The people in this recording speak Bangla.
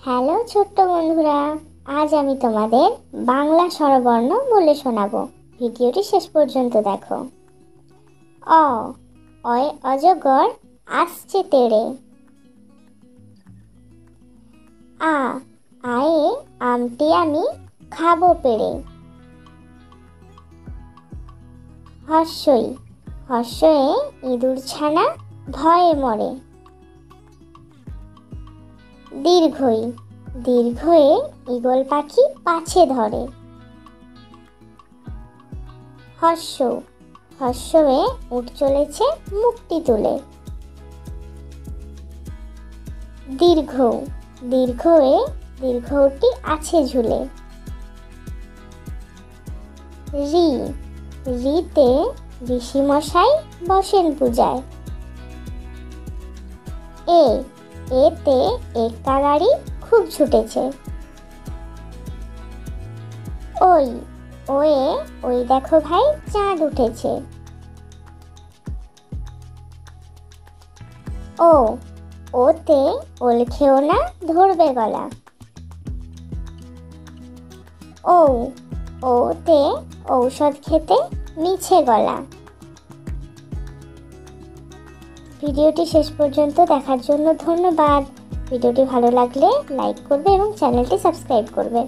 হ্যালো ছোট্ট বন্ধুরা, আজ আমি তোমাদের বাংলা স্বরবর্ণ বলে শোনাবো। ভিডিওটি শেষ পর্যন্ত দেখো। অ অয় অজগর আসছে তেড়ে। আ আয়ে আমটি আমি খাবো পেড়ে। হর্ষই হর্ষয়ে ইঁদুর ছানা ভয়ে মরে। দীর্ঘই দীর্ঘয়ে ঈগল পাখি পাছে ধরে। হর্ষ হর্ষয়ে উঠ চলেছে মুক্তি তুলে। দীর্ঘ দীর্ঘয়ে দীর্ঘটি আছে ঝুলে। রি রিতে ঋষিমশাই বসেন পূজায়। এ এতে এক্কা গাড়ি খুব ছুটেছে। ওই ওয়ে ওই দেখো ভাই চাঁদ উঠেছে। ও ওতে ওল খেও না ধরবে গলা। ও ওতে ঔষধ খেতে মিছে গলা। ভিডিওটি শেষ পর্যন্ত দেখার জন্য ধন্যবাদ। ভিডিওটি ভালো লাগলে লাইক করবে এবং চ্যানেলটি সাবস্ক্রাইব করবে।